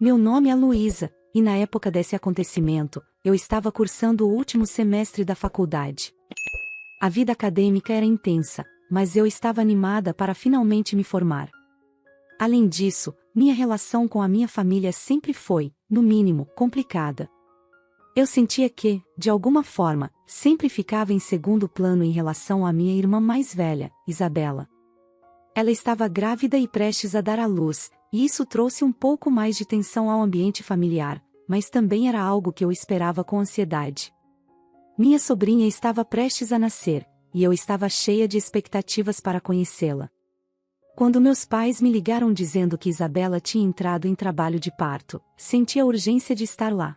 Meu nome é Luísa, e na época desse acontecimento, eu estava cursando o último semestre da faculdade. A vida acadêmica era intensa, mas eu estava animada para finalmente me formar. Além disso, minha relação com a minha família sempre foi, no mínimo, complicada. Eu sentia que, de alguma forma, sempre ficava em segundo plano em relação à minha irmã mais velha, Isabela. Ela estava grávida e prestes a dar à luz, e isso trouxe um pouco mais de tensão ao ambiente familiar, mas também era algo que eu esperava com ansiedade. Minha sobrinha estava prestes a nascer, e eu estava cheia de expectativas para conhecê-la. Quando meus pais me ligaram dizendo que Isabela tinha entrado em trabalho de parto, senti a urgência de estar lá.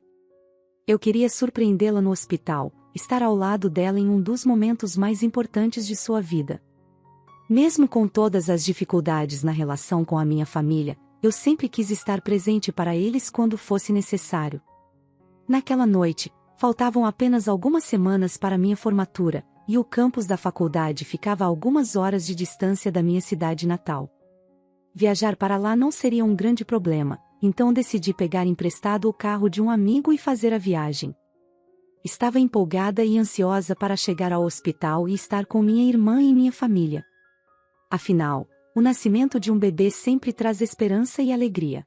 Eu queria surpreendê-la no hospital, estar ao lado dela em um dos momentos mais importantes de sua vida. Mesmo com todas as dificuldades na relação com a minha família, eu sempre quis estar presente para eles quando fosse necessário. Naquela noite, faltavam apenas algumas semanas para minha formatura, e o campus da faculdade ficava a algumas horas de distância da minha cidade natal. Viajar para lá não seria um grande problema, então decidi pegar emprestado o carro de um amigo e fazer a viagem. Estava empolgada e ansiosa para chegar ao hospital e estar com minha irmã e minha família. Afinal, o nascimento de um bebê sempre traz esperança e alegria.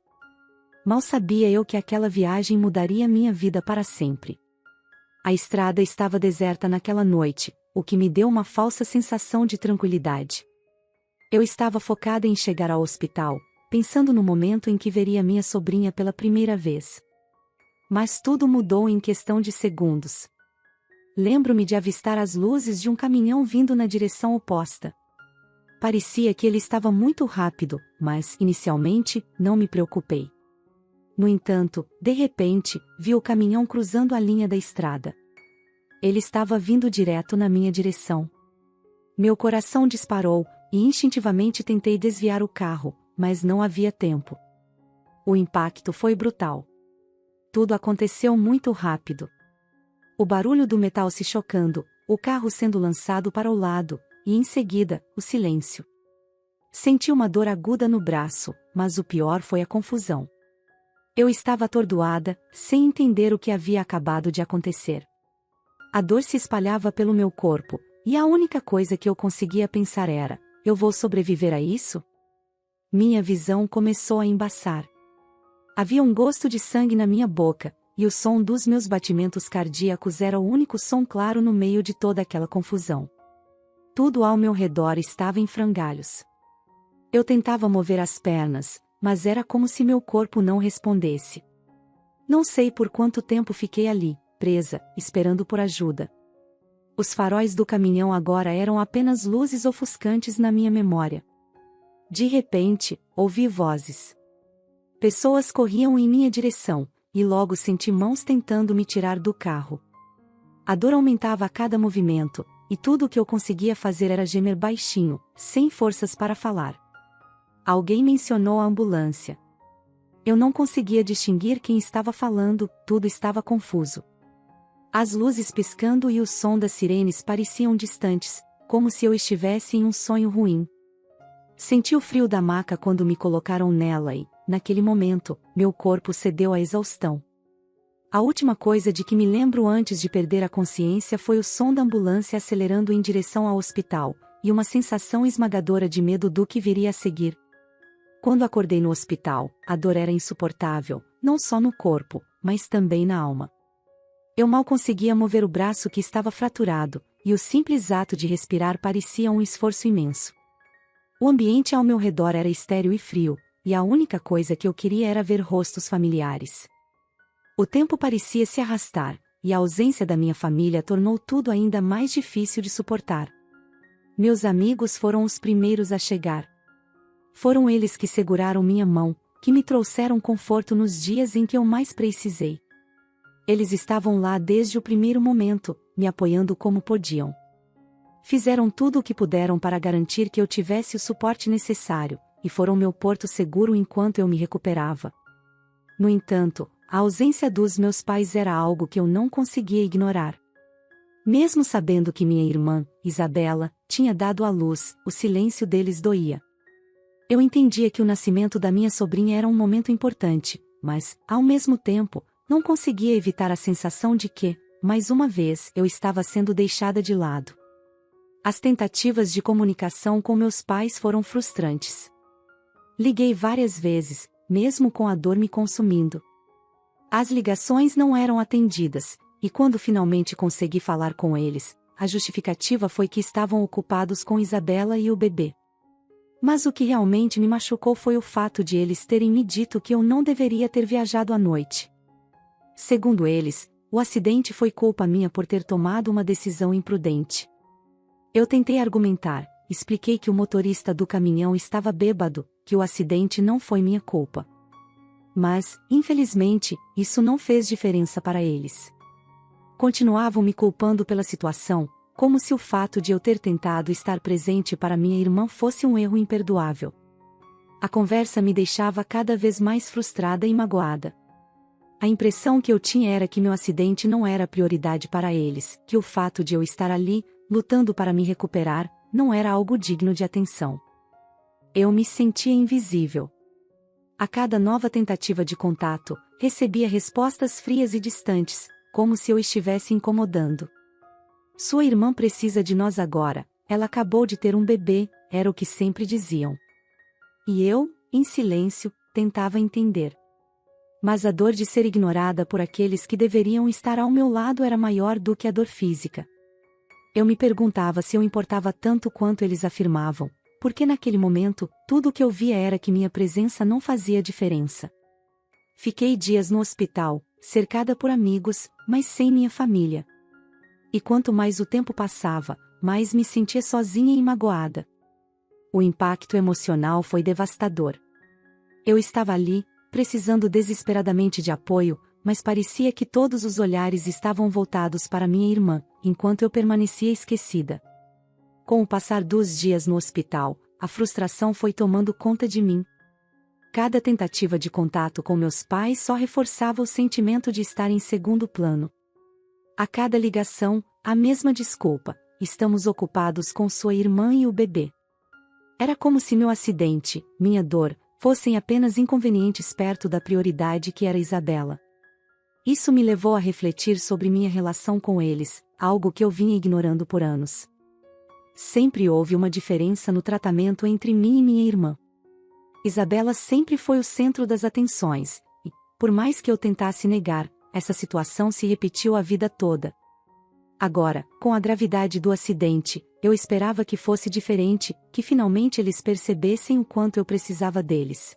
Mal sabia eu que aquela viagem mudaria minha vida para sempre. A estrada estava deserta naquela noite, o que me deu uma falsa sensação de tranquilidade. Eu estava focada em chegar ao hospital, pensando no momento em que veria minha sobrinha pela primeira vez. Mas tudo mudou em questão de segundos. Lembro-me de avistar as luzes de um caminhão vindo na direção oposta. Parecia que ele estava muito rápido, mas, inicialmente, não me preocupei. No entanto, de repente, vi o caminhão cruzando a linha da estrada. Ele estava vindo direto na minha direção. Meu coração disparou, e instintivamente tentei desviar o carro, mas não havia tempo. O impacto foi brutal. Tudo aconteceu muito rápido. O barulho do metal se chocando, o carro sendo lançado para o lado, e em seguida, o silêncio. Senti uma dor aguda no braço, mas o pior foi a confusão. Eu estava atordoada, sem entender o que havia acabado de acontecer. A dor se espalhava pelo meu corpo, e a única coisa que eu conseguia pensar era: eu vou sobreviver a isso? Minha visão começou a embaçar. Havia um gosto de sangue na minha boca, e o som dos meus batimentos cardíacos era o único som claro no meio de toda aquela confusão. Tudo ao meu redor estava em frangalhos. Eu tentava mover as pernas, mas era como se meu corpo não respondesse. Não sei por quanto tempo fiquei ali, presa, esperando por ajuda. Os faróis do caminhão agora eram apenas luzes ofuscantes na minha memória. De repente, ouvi vozes. Pessoas corriam em minha direção, e logo senti mãos tentando me tirar do carro. A dor aumentava a cada movimento, e tudo o que eu conseguia fazer era gemer baixinho, sem forças para falar. Alguém mencionou a ambulância. Eu não conseguia distinguir quem estava falando, tudo estava confuso. As luzes piscando e o som das sirenes pareciam distantes, como se eu estivesse em um sonho ruim. Senti o frio da maca quando me colocaram nela e, naquele momento, meu corpo cedeu à exaustão. A última coisa de que me lembro antes de perder a consciência foi o som da ambulância acelerando em direção ao hospital, e uma sensação esmagadora de medo do que viria a seguir. Quando acordei no hospital, a dor era insuportável, não só no corpo, mas também na alma. Eu mal conseguia mover o braço que estava fraturado, e o simples ato de respirar parecia um esforço imenso. O ambiente ao meu redor era estéril e frio, e a única coisa que eu queria era ver rostos familiares. O tempo parecia se arrastar, e a ausência da minha família tornou tudo ainda mais difícil de suportar. Meus amigos foram os primeiros a chegar. Foram eles que seguraram minha mão, que me trouxeram conforto nos dias em que eu mais precisei. Eles estavam lá desde o primeiro momento, me apoiando como podiam. Fizeram tudo o que puderam para garantir que eu tivesse o suporte necessário, e foram meu porto seguro enquanto eu me recuperava. No entanto, a ausência dos meus pais era algo que eu não conseguia ignorar. Mesmo sabendo que minha irmã, Isabela, tinha dado à luz, o silêncio deles doía. Eu entendia que o nascimento da minha sobrinha era um momento importante, mas, ao mesmo tempo, não conseguia evitar a sensação de que, mais uma vez, eu estava sendo deixada de lado. As tentativas de comunicação com meus pais foram frustrantes. Liguei várias vezes, mesmo com a dor me consumindo. As ligações não eram atendidas, e quando finalmente consegui falar com eles, a justificativa foi que estavam ocupados com Isabela e o bebê. Mas o que realmente me machucou foi o fato de eles terem me dito que eu não deveria ter viajado à noite. Segundo eles, o acidente foi culpa minha por ter tomado uma decisão imprudente. Eu tentei argumentar, expliquei que o motorista do caminhão estava bêbado, que o acidente não foi minha culpa. Mas, infelizmente, isso não fez diferença para eles. Continuavam me culpando pela situação, como se o fato de eu ter tentado estar presente para minha irmã fosse um erro imperdoável. A conversa me deixava cada vez mais frustrada e magoada. A impressão que eu tinha era que meu acidente não era prioridade para eles, que o fato de eu estar ali, lutando para me recuperar, não era algo digno de atenção. Eu me sentia invisível. A cada nova tentativa de contato, recebia respostas frias e distantes, como se eu estivesse incomodando. Sua irmã precisa de nós agora, ela acabou de ter um bebê, era o que sempre diziam. E eu, em silêncio, tentava entender. Mas a dor de ser ignorada por aqueles que deveriam estar ao meu lado era maior do que a dor física. Eu me perguntava se eu importava tanto quanto eles afirmavam, porque naquele momento, tudo o que eu via era que minha presença não fazia diferença. Fiquei dias no hospital, cercada por amigos, mas sem minha família. E quanto mais o tempo passava, mais me sentia sozinha e magoada. O impacto emocional foi devastador. Eu estava ali, precisando desesperadamente de apoio, mas parecia que todos os olhares estavam voltados para minha irmã, enquanto eu permanecia esquecida. Com o passar dos dias no hospital, a frustração foi tomando conta de mim. Cada tentativa de contato com meus pais só reforçava o sentimento de estar em segundo plano. A cada ligação, a mesma desculpa: estamos ocupados com sua irmã e o bebê. Era como se meu acidente, minha dor, fossem apenas inconvenientes perto da prioridade que era Isabela. Isso me levou a refletir sobre minha relação com eles, algo que eu vinha ignorando por anos. Sempre houve uma diferença no tratamento entre mim e minha irmã. Isabela sempre foi o centro das atenções, e, por mais que eu tentasse negar, essa situação se repetiu a vida toda. Agora, com a gravidade do acidente, eu esperava que fosse diferente, que finalmente eles percebessem o quanto eu precisava deles.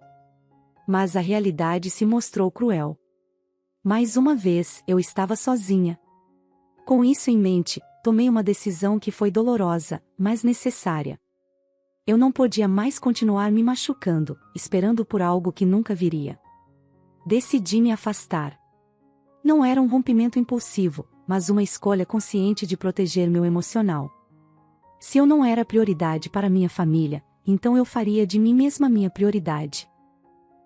Mas a realidade se mostrou cruel. Mais uma vez, eu estava sozinha. Com isso em mente, tomei uma decisão que foi dolorosa, mas necessária. Eu não podia mais continuar me machucando, esperando por algo que nunca viria. Decidi me afastar. Não era um rompimento impulsivo, mas uma escolha consciente de proteger meu emocional. Se eu não era prioridade para minha família, então eu faria de mim mesma minha prioridade.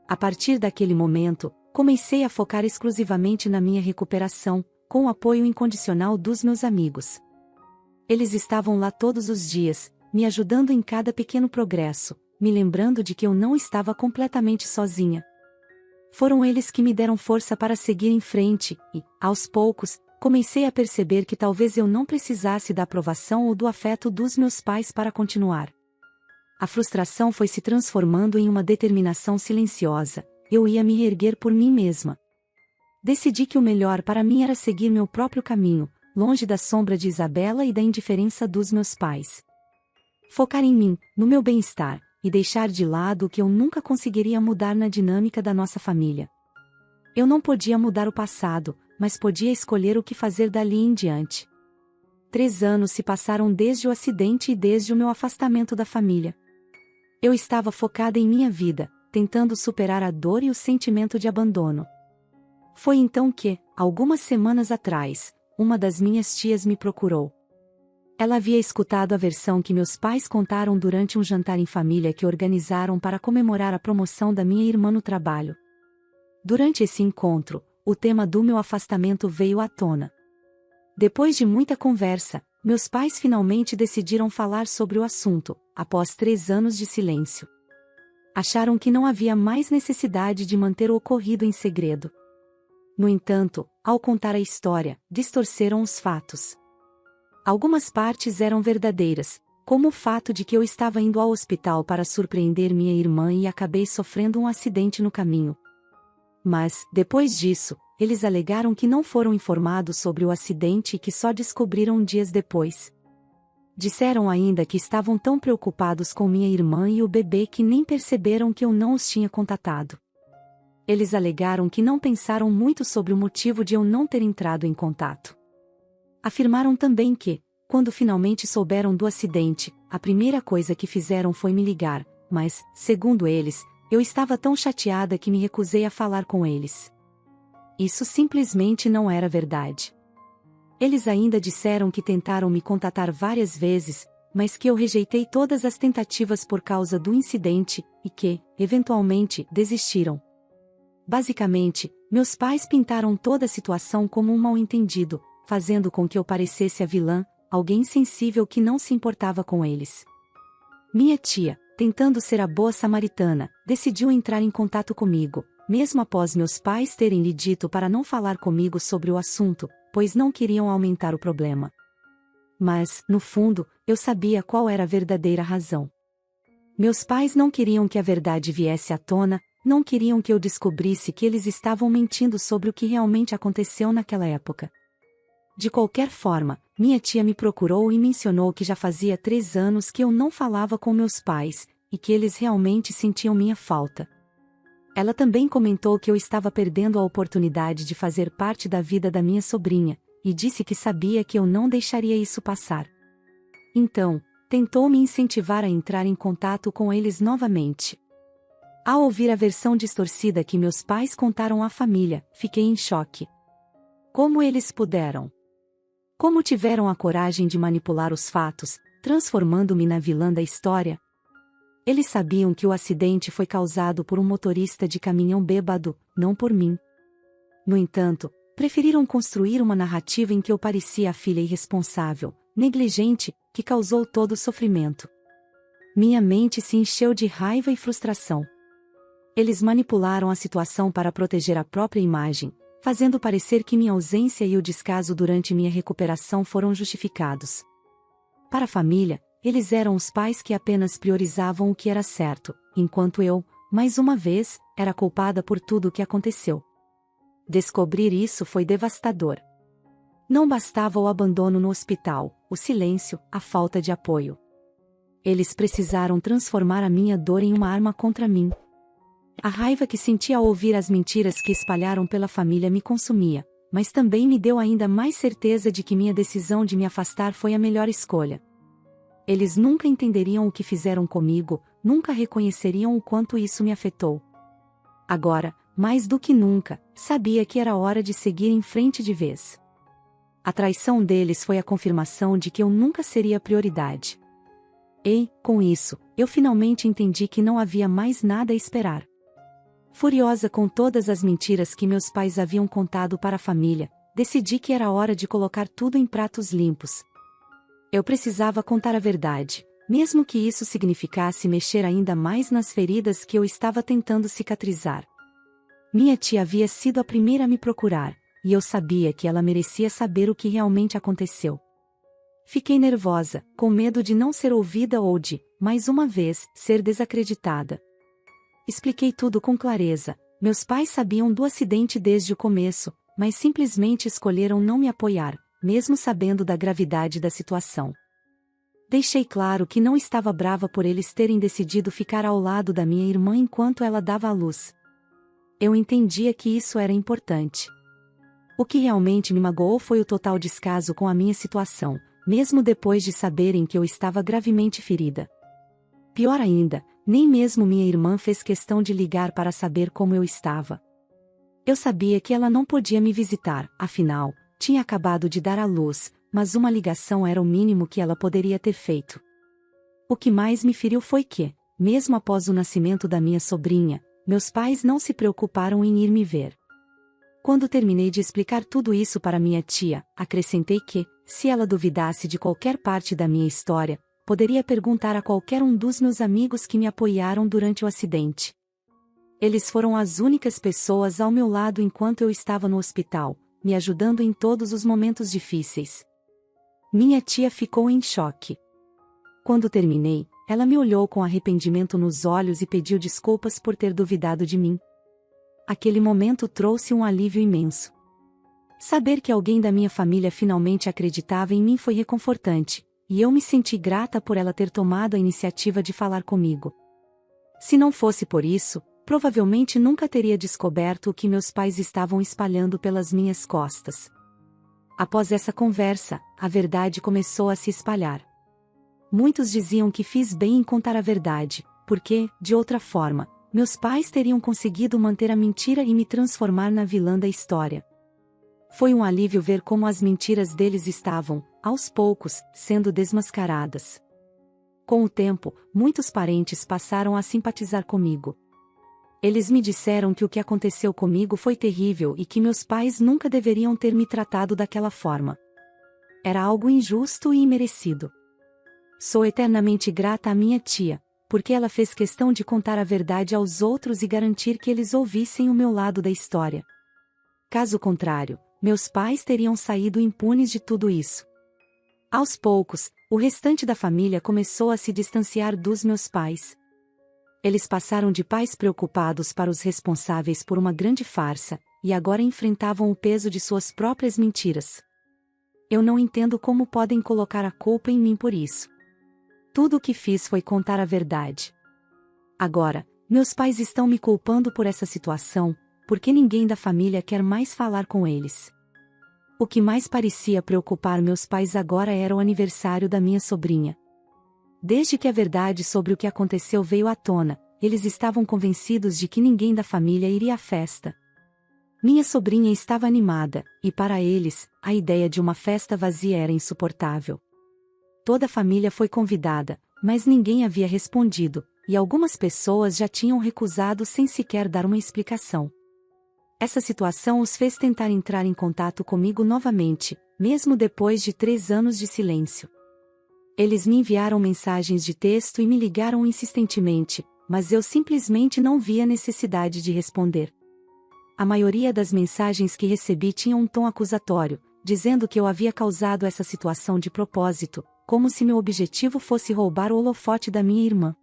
A partir daquele momento, comecei a focar exclusivamente na minha recuperação, com o apoio incondicional dos meus amigos. Eles estavam lá todos os dias, me ajudando em cada pequeno progresso, me lembrando de que eu não estava completamente sozinha. Foram eles que me deram força para seguir em frente, e, aos poucos, comecei a perceber que talvez eu não precisasse da aprovação ou do afeto dos meus pais para continuar. A frustração foi se transformando em uma determinação silenciosa. Eu ia me reerguer por mim mesma. Decidi que o melhor para mim era seguir meu próprio caminho, longe da sombra de Isabela e da indiferença dos meus pais. Focar em mim, no meu bem-estar, e deixar de lado o que eu nunca conseguiria mudar na dinâmica da nossa família. Eu não podia mudar o passado, mas podia escolher o que fazer dali em diante. 3 anos se passaram desde o acidente e desde o meu afastamento da família. Eu estava focada em minha vida, tentando superar a dor e o sentimento de abandono. Foi então que, algumas semanas atrás, uma das minhas tias me procurou. Ela havia escutado a versão que meus pais contaram durante um jantar em família que organizaram para comemorar a promoção da minha irmã no trabalho. Durante esse encontro, o tema do meu afastamento veio à tona. Depois de muita conversa, meus pais finalmente decidiram falar sobre o assunto, após 3 anos de silêncio. Acharam que não havia mais necessidade de manter o ocorrido em segredo. No entanto, ao contar a história, distorceram os fatos. Algumas partes eram verdadeiras, como o fato de que eu estava indo ao hospital para surpreender minha irmã e acabei sofrendo um acidente no caminho. Mas, depois disso, eles alegaram que não foram informados sobre o acidente e que só descobriram dias depois. Disseram ainda que estavam tão preocupados com minha irmã e o bebê que nem perceberam que eu não os tinha contatado. Eles alegaram que não pensaram muito sobre o motivo de eu não ter entrado em contato. Afirmaram também que, quando finalmente souberam do acidente, a primeira coisa que fizeram foi me ligar, mas, segundo eles, eu estava tão chateada que me recusei a falar com eles. Isso simplesmente não era verdade. Eles ainda disseram que tentaram me contatar várias vezes, mas que eu rejeitei todas as tentativas por causa do incidente, e que, eventualmente, desistiram. Basicamente, meus pais pintaram toda a situação como um mal-entendido, fazendo com que eu parecesse a vilã, alguém sensível que não se importava com eles. Minha tia, tentando ser a boa samaritana, decidiu entrar em contato comigo, mesmo após meus pais terem lhe dito para não falar comigo sobre o assunto, pois não queriam aumentar o problema. Mas, no fundo, eu sabia qual era a verdadeira razão. Meus pais não queriam que a verdade viesse à tona, não queriam que eu descobrisse que eles estavam mentindo sobre o que realmente aconteceu naquela época. De qualquer forma, minha tia me procurou e mencionou que já fazia 3 anos que eu não falava com meus pais, e que eles realmente sentiam minha falta. Ela também comentou que eu estava perdendo a oportunidade de fazer parte da vida da minha sobrinha, e disse que sabia que eu não deixaria isso passar. Então, tentou me incentivar a entrar em contato com eles novamente. Ao ouvir a versão distorcida que meus pais contaram à família, fiquei em choque. Como eles puderam? Como tiveram a coragem de manipular os fatos, transformando-me na vilã da história? Eles sabiam que o acidente foi causado por um motorista de caminhão bêbado, não por mim. No entanto, preferiram construir uma narrativa em que eu parecia a filha irresponsável, negligente, que causou todo o sofrimento. Minha mente se encheu de raiva e frustração. Eles manipularam a situação para proteger a própria imagem, fazendo parecer que minha ausência e o descaso durante minha recuperação foram justificados. Para a família, eles eram os pais que apenas priorizavam o que era certo, enquanto eu, mais uma vez, era culpada por tudo o que aconteceu. Descobrir isso foi devastador. Não bastava o abandono no hospital, o silêncio, a falta de apoio. Eles precisaram transformar a minha dor em uma arma contra mim. A raiva que senti ao ouvir as mentiras que espalharam pela família me consumia, mas também me deu ainda mais certeza de que minha decisão de me afastar foi a melhor escolha. Eles nunca entenderiam o que fizeram comigo, nunca reconheceriam o quanto isso me afetou. Agora, mais do que nunca, sabia que era hora de seguir em frente de vez. A traição deles foi a confirmação de que eu nunca seria prioridade. E, com isso, eu finalmente entendi que não havia mais nada a esperar. Furiosa com todas as mentiras que meus pais haviam contado para a família, decidi que era hora de colocar tudo em pratos limpos. Eu precisava contar a verdade, mesmo que isso significasse mexer ainda mais nas feridas que eu estava tentando cicatrizar. Minha tia havia sido a primeira a me procurar, e eu sabia que ela merecia saber o que realmente aconteceu. Fiquei nervosa, com medo de não ser ouvida ou de, mais uma vez, ser desacreditada. Expliquei tudo com clareza. Meus pais sabiam do acidente desde o começo, mas simplesmente escolheram não me apoiar, mesmo sabendo da gravidade da situação. Deixei claro que não estava brava por eles terem decidido ficar ao lado da minha irmã enquanto ela dava à luz. Eu entendia que isso era importante. O que realmente me magoou foi o total descaso com a minha situação, mesmo depois de saberem que eu estava gravemente ferida. Pior ainda, nem mesmo minha irmã fez questão de ligar para saber como eu estava. Eu sabia que ela não podia me visitar, afinal, tinha acabado de dar à luz, mas uma ligação era o mínimo que ela poderia ter feito. O que mais me feriu foi que, mesmo após o nascimento da minha sobrinha, meus pais não se preocuparam em ir me ver. Quando terminei de explicar tudo isso para minha tia, acrescentei que, se ela duvidasse de qualquer parte da minha história, poderia perguntar a qualquer um dos meus amigos que me apoiaram durante o acidente. Eles foram as únicas pessoas ao meu lado enquanto eu estava no hospital, me ajudando em todos os momentos difíceis. Minha tia ficou em choque. Quando terminei, ela me olhou com arrependimento nos olhos e pediu desculpas por ter duvidado de mim. Aquele momento trouxe um alívio imenso. Saber que alguém da minha família finalmente acreditava em mim foi reconfortante, e eu me senti grata por ela ter tomado a iniciativa de falar comigo. Se não fosse por isso, provavelmente nunca teria descoberto o que meus pais estavam espalhando pelas minhas costas. Após essa conversa, a verdade começou a se espalhar. Muitos diziam que fiz bem em contar a verdade, porque, de outra forma, meus pais teriam conseguido manter a mentira e me transformar na vilã da história. Foi um alívio ver como as mentiras deles estavam, aos poucos, sendo desmascaradas. Com o tempo, muitos parentes passaram a simpatizar comigo. Eles me disseram que o que aconteceu comigo foi terrível e que meus pais nunca deveriam ter me tratado daquela forma. Era algo injusto e imerecido. Sou eternamente grata à minha tia, porque ela fez questão de contar a verdade aos outros e garantir que eles ouvissem o meu lado da história. Caso contrário, meus pais teriam saído impunes de tudo isso. Aos poucos, o restante da família começou a se distanciar dos meus pais. Eles passaram de pais preocupados para os responsáveis por uma grande farsa, e agora enfrentavam o peso de suas próprias mentiras. Eu não entendo como podem colocar a culpa em mim por isso. Tudo o que fiz foi contar a verdade. Agora, meus pais estão me culpando por essa situação, porque ninguém da família quer mais falar com eles. O que mais parecia preocupar meus pais agora era o aniversário da minha sobrinha. Desde que a verdade sobre o que aconteceu veio à tona, eles estavam convencidos de que ninguém da família iria à festa. Minha sobrinha estava animada, e para eles, a ideia de uma festa vazia era insuportável. Toda a família foi convidada, mas ninguém havia respondido, e algumas pessoas já tinham recusado sem sequer dar uma explicação. Essa situação os fez tentar entrar em contato comigo novamente, mesmo depois de 3 anos de silêncio. Eles me enviaram mensagens de texto e me ligaram insistentemente, mas eu simplesmente não via necessidade de responder. A maioria das mensagens que recebi tinha um tom acusatório, dizendo que eu havia causado essa situação de propósito, como se meu objetivo fosse roubar o holofote da minha irmã.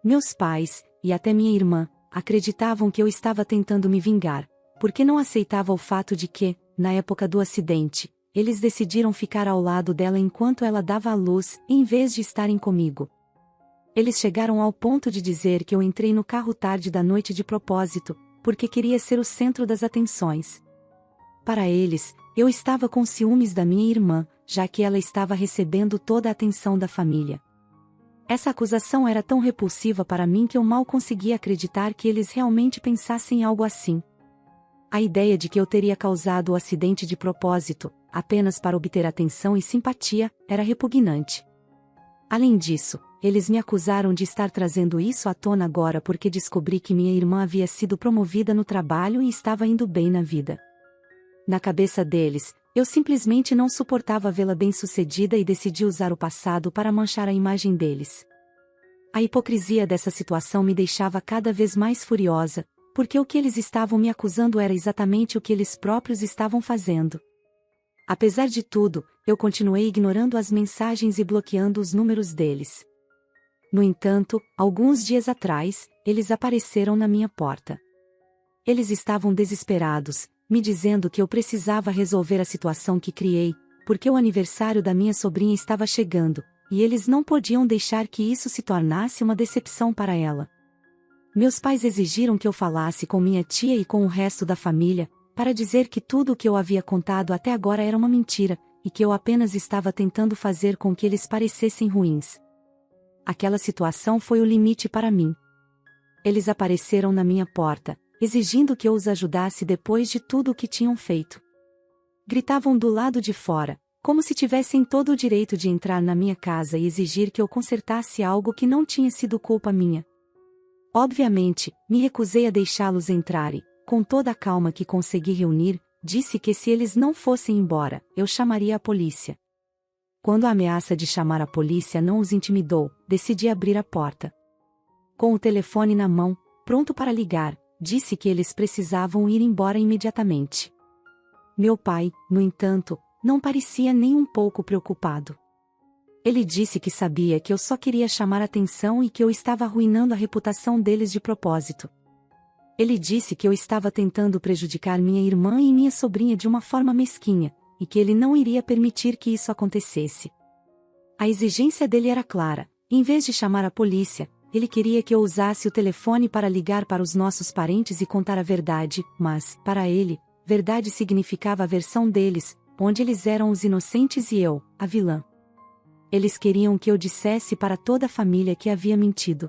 Meus pais, e até minha irmã, acreditavam que eu estava tentando me vingar, porque não aceitava o fato de que, na época do acidente, eles decidiram ficar ao lado dela enquanto ela dava à luz, em vez de estarem comigo. Eles chegaram ao ponto de dizer que eu entrei no carro tarde da noite de propósito, porque queria ser o centro das atenções. Para eles, eu estava com ciúmes da minha irmã, já que ela estava recebendo toda a atenção da família. Essa acusação era tão repulsiva para mim que eu mal conseguia acreditar que eles realmente pensassem algo assim. A ideia de que eu teria causado o acidente de propósito, apenas para obter atenção e simpatia, era repugnante. Além disso, eles me acusaram de estar trazendo isso à tona agora porque descobri que minha irmã havia sido promovida no trabalho e estava indo bem na vida. Na cabeça deles, eu simplesmente não suportava vê-la bem-sucedida e decidi usar o passado para manchar a imagem deles. A hipocrisia dessa situação me deixava cada vez mais furiosa, porque o que eles estavam me acusando era exatamente o que eles próprios estavam fazendo. Apesar de tudo, eu continuei ignorando as mensagens e bloqueando os números deles. No entanto, alguns dias atrás, eles apareceram na minha porta. Eles estavam desesperados, me dizendo que eu precisava resolver a situação que criei, porque o aniversário da minha sobrinha estava chegando, e eles não podiam deixar que isso se tornasse uma decepção para ela. Meus pais exigiram que eu falasse com minha tia e com o resto da família, para dizer que tudo o que eu havia contado até agora era uma mentira, e que eu apenas estava tentando fazer com que eles parecessem ruins. Aquela situação foi o limite para mim. Eles apareceram na minha porta, exigindo que eu os ajudasse depois de tudo o que tinham feito. Gritavam do lado de fora, como se tivessem todo o direito de entrar na minha casa e exigir que eu consertasse algo que não tinha sido culpa minha. Obviamente, me recusei a deixá-los entrar e, com toda a calma que consegui reunir, disse que se eles não fossem embora, eu chamaria a polícia. Quando a ameaça de chamar a polícia não os intimidou, decidi abrir a porta. Com o telefone na mão, pronto para ligar, disse que eles precisavam ir embora imediatamente. Meu pai, no entanto, não parecia nem um pouco preocupado. Ele disse que sabia que eu só queria chamar atenção e que eu estava arruinando a reputação deles de propósito. Ele disse que eu estava tentando prejudicar minha irmã e minha sobrinha de uma forma mesquinha, e que ele não iria permitir que isso acontecesse. A exigência dele era clara: em vez de chamar a polícia, ele queria que eu usasse o telefone para ligar para os nossos parentes e contar a verdade, mas, para ele, verdade significava a versão deles, onde eles eram os inocentes e eu, a vilã. Eles queriam que eu dissesse para toda a família que havia mentido.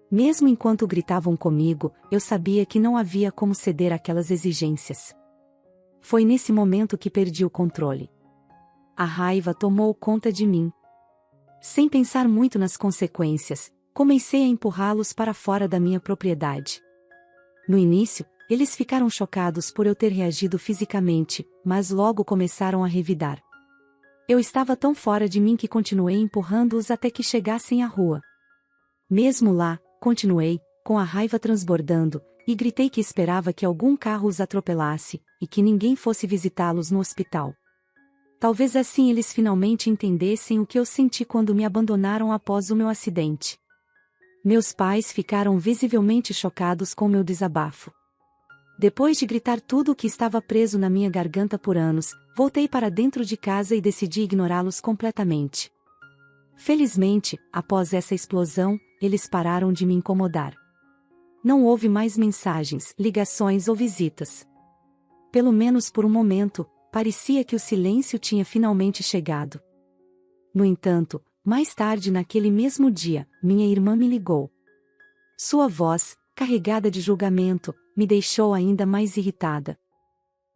Mesmo enquanto gritavam comigo, eu sabia que não havia como ceder àquelas exigências. Foi nesse momento que perdi o controle. A raiva tomou conta de mim. Sem pensar muito nas consequências, comecei a empurrá-los para fora da minha propriedade. No início, eles ficaram chocados por eu ter reagido fisicamente, mas logo começaram a revidar. Eu estava tão fora de mim que continuei empurrando-os até que chegassem à rua. Mesmo lá, continuei, com a raiva transbordando, e gritei que esperava que algum carro os atropelasse, e que ninguém fosse visitá-los no hospital. Talvez assim eles finalmente entendessem o que eu senti quando me abandonaram após o meu acidente. Meus pais ficaram visivelmente chocados com meu desabafo. Depois de gritar tudo o que estava preso na minha garganta por anos, voltei para dentro de casa e decidi ignorá-los completamente. Felizmente, após essa explosão, eles pararam de me incomodar. Não houve mais mensagens, ligações ou visitas. Pelo menos por um momento, parecia que o silêncio tinha finalmente chegado. No entanto, mais tarde naquele mesmo dia, minha irmã me ligou. Sua voz, carregada de julgamento, me deixou ainda mais irritada.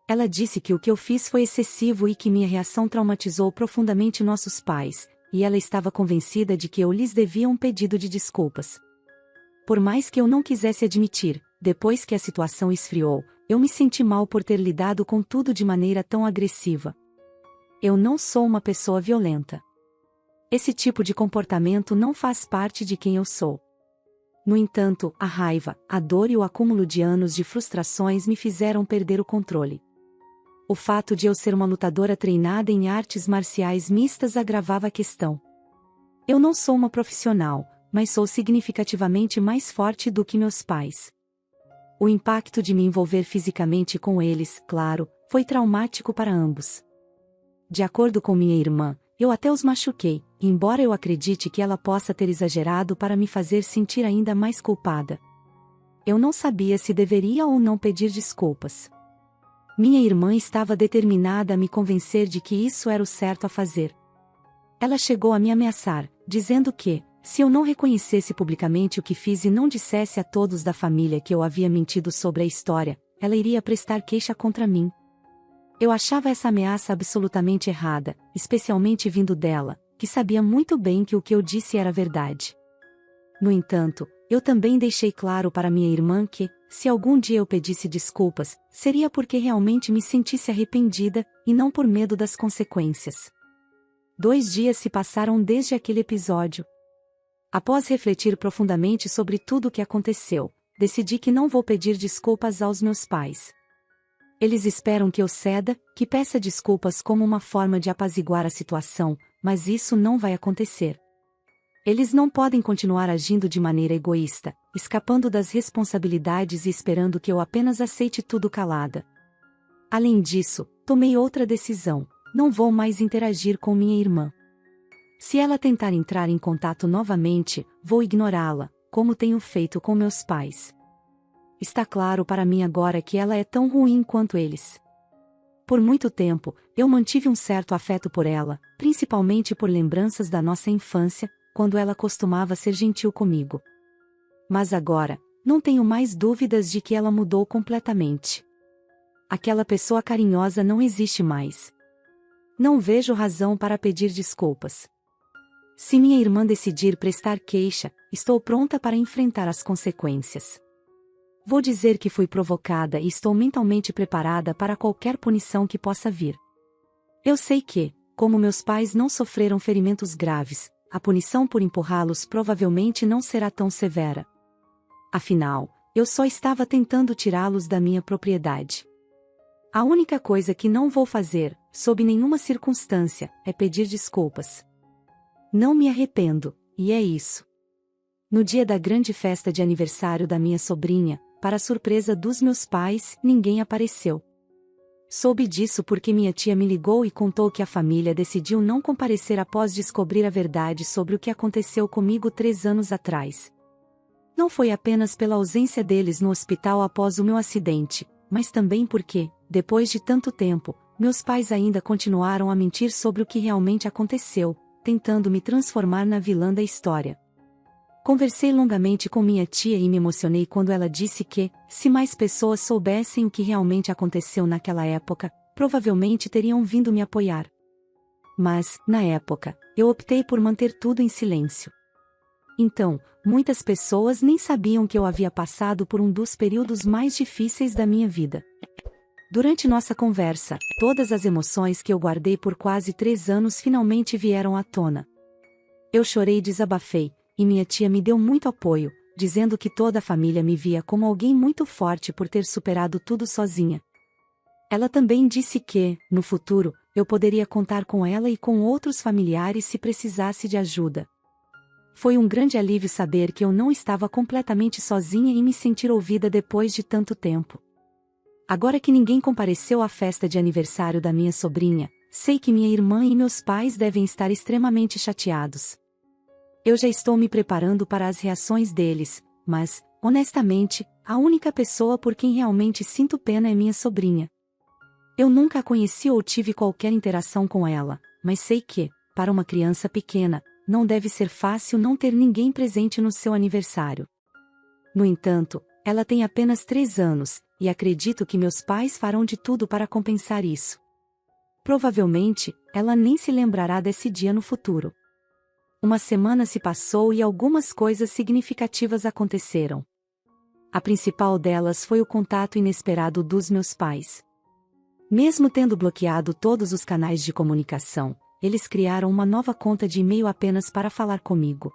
Ela disse que o que eu fiz foi excessivo e que minha reação traumatizou profundamente nossos pais, e ela estava convencida de que eu lhes devia um pedido de desculpas. Por mais que eu não quisesse admitir, depois que a situação esfriou, eu me senti mal por ter lidado com tudo de maneira tão agressiva. Eu não sou uma pessoa violenta. Esse tipo de comportamento não faz parte de quem eu sou. No entanto, a raiva, a dor e o acúmulo de anos de frustrações me fizeram perder o controle. O fato de eu ser uma lutadora treinada em artes marciais mistas agravava a questão. Eu não sou uma profissional, mas sou significativamente mais forte do que meus pais. O impacto de me envolver fisicamente com eles, claro, foi traumático para ambos. De acordo com minha irmã, eu até os machuquei, embora eu acredite que ela possa ter exagerado para me fazer sentir ainda mais culpada. Eu não sabia se deveria ou não pedir desculpas. Minha irmã estava determinada a me convencer de que isso era o certo a fazer. Ela chegou a me ameaçar, dizendo que, se eu não reconhecesse publicamente o que fiz e não dissesse a todos da família que eu havia mentido sobre a história, ela iria prestar queixa contra mim. Eu achava essa ameaça absolutamente errada, especialmente vindo dela, que sabia muito bem que o que eu disse era verdade. No entanto, eu também deixei claro para minha irmã que, se algum dia eu pedisse desculpas, seria porque realmente me sentisse arrependida, e não por medo das consequências. 2 dias se passaram desde aquele episódio. Após refletir profundamente sobre tudo o que aconteceu, decidi que não vou pedir desculpas aos meus pais. Eles esperam que eu ceda, que peça desculpas como uma forma de apaziguar a situação, mas isso não vai acontecer. Eles não podem continuar agindo de maneira egoísta, escapando das responsabilidades e esperando que eu apenas aceite tudo calada. Além disso, tomei outra decisão: não vou mais interagir com minha irmã. Se ela tentar entrar em contato novamente, vou ignorá-la, como tenho feito com meus pais. Está claro para mim agora que ela é tão ruim quanto eles. Por muito tempo, eu mantive um certo afeto por ela, principalmente por lembranças da nossa infância, quando ela costumava ser gentil comigo. Mas agora, não tenho mais dúvidas de que ela mudou completamente. Aquela pessoa carinhosa não existe mais. Não vejo razão para pedir desculpas. Se minha irmã decidir prestar queixa, estou pronta para enfrentar as consequências. Vou dizer que fui provocada e estou mentalmente preparada para qualquer punição que possa vir. Eu sei que, como meus pais não sofreram ferimentos graves, a punição por empurrá-los provavelmente não será tão severa. Afinal, eu só estava tentando tirá-los da minha propriedade. A única coisa que não vou fazer, sob nenhuma circunstância, é pedir desculpas. Não me arrependo, e é isso. No dia da grande festa de aniversário da minha sobrinha, para surpresa dos meus pais, ninguém apareceu. Soube disso porque minha tia me ligou e contou que a família decidiu não comparecer após descobrir a verdade sobre o que aconteceu comigo 3 anos atrás. Não foi apenas pela ausência deles no hospital após o meu acidente, mas também porque, depois de tanto tempo, meus pais ainda continuaram a mentir sobre o que realmente aconteceu, tentando me transformar na vilã da história. Conversei longamente com minha tia e me emocionei quando ela disse que, se mais pessoas soubessem o que realmente aconteceu naquela época, provavelmente teriam vindo me apoiar. Mas, na época, eu optei por manter tudo em silêncio. Então, muitas pessoas nem sabiam que eu havia passado por um dos períodos mais difíceis da minha vida. Durante nossa conversa, todas as emoções que eu guardei por quase 3 anos finalmente vieram à tona. Eu chorei e desabafei, e minha tia me deu muito apoio, dizendo que toda a família me via como alguém muito forte por ter superado tudo sozinha. Ela também disse que, no futuro, eu poderia contar com ela e com outros familiares se precisasse de ajuda. Foi um grande alívio saber que eu não estava completamente sozinha e me sentir ouvida depois de tanto tempo. Agora que ninguém compareceu à festa de aniversário da minha sobrinha, sei que minha irmã e meus pais devem estar extremamente chateados. Eu já estou me preparando para as reações deles, mas, honestamente, a única pessoa por quem realmente sinto pena é minha sobrinha. Eu nunca a conheci ou tive qualquer interação com ela, mas sei que, para uma criança pequena, não deve ser fácil não ter ninguém presente no seu aniversário. No entanto, ela tem apenas 3 anos, e acredito que meus pais farão de tudo para compensar isso. Provavelmente, ela nem se lembrará desse dia no futuro. Uma semana se passou e algumas coisas significativas aconteceram. A principal delas foi o contato inesperado dos meus pais. Mesmo tendo bloqueado todos os canais de comunicação, eles criaram uma nova conta de e-mail apenas para falar comigo.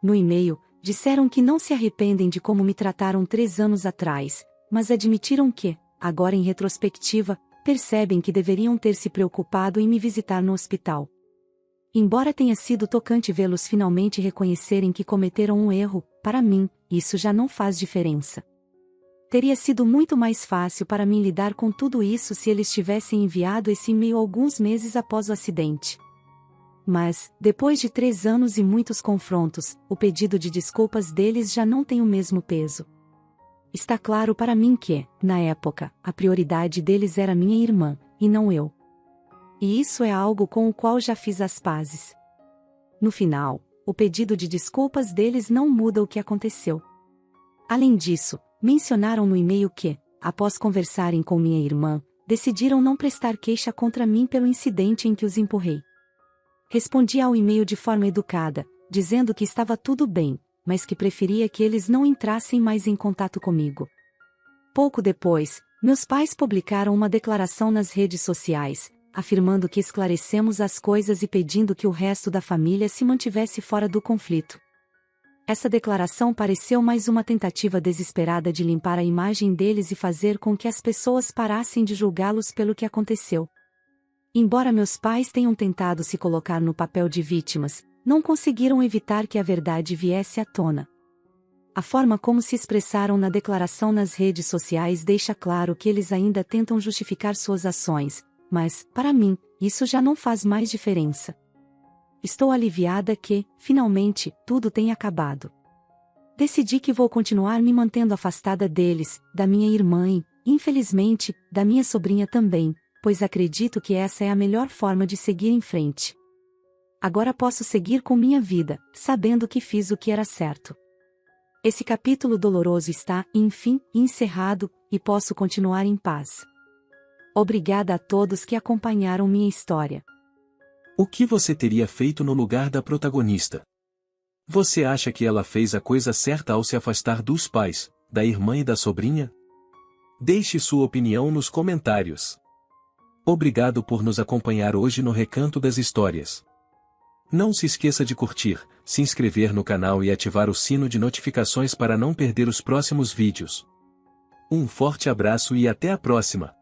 No e-mail, disseram que não se arrependem de como me trataram 3 anos atrás, mas admitiram que, agora em retrospectiva, percebem que deveriam ter se preocupado em me visitar no hospital. Embora tenha sido tocante vê-los finalmente reconhecerem que cometeram um erro, para mim, isso já não faz diferença. Teria sido muito mais fácil para mim lidar com tudo isso se eles tivessem enviado esse e-mail alguns meses após o acidente. Mas, depois de 3 anos e muitos confrontos, o pedido de desculpas deles já não tem o mesmo peso. Está claro para mim que, na época, a prioridade deles era minha irmã, e não eu. E isso é algo com o qual já fiz as pazes. No final, o pedido de desculpas deles não muda o que aconteceu. Além disso, mencionaram no e-mail que, após conversarem com minha irmã, decidiram não prestar queixa contra mim pelo incidente em que os empurrei. Respondi ao e-mail de forma educada, dizendo que estava tudo bem, mas que preferia que eles não entrassem mais em contato comigo. Pouco depois, meus pais publicaram uma declaração nas redes sociais, afirmando que esclarecemos as coisas e pedindo que o resto da família se mantivesse fora do conflito. Essa declaração pareceu mais uma tentativa desesperada de limpar a imagem deles e fazer com que as pessoas parassem de julgá-los pelo que aconteceu. Embora meus pais tenham tentado se colocar no papel de vítimas, não conseguiram evitar que a verdade viesse à tona. A forma como se expressaram na declaração nas redes sociais deixa claro que eles ainda tentam justificar suas ações, mas, para mim, isso já não faz mais diferença. Estou aliviada que, finalmente, tudo tenha acabado. Decidi que vou continuar me mantendo afastada deles, da minha irmã e, infelizmente, da minha sobrinha também, pois acredito que essa é a melhor forma de seguir em frente. Agora posso seguir com minha vida, sabendo que fiz o que era certo. Esse capítulo doloroso está, enfim, encerrado, e posso continuar em paz. Obrigada a todos que acompanharam minha história. O que você teria feito no lugar da protagonista? Você acha que ela fez a coisa certa ao se afastar dos pais, da irmã e da sobrinha? Deixe sua opinião nos comentários. Obrigado por nos acompanhar hoje no Recanto das Histórias. Não se esqueça de curtir, se inscrever no canal e ativar o sino de notificações para não perder os próximos vídeos. Um forte abraço e até a próxima!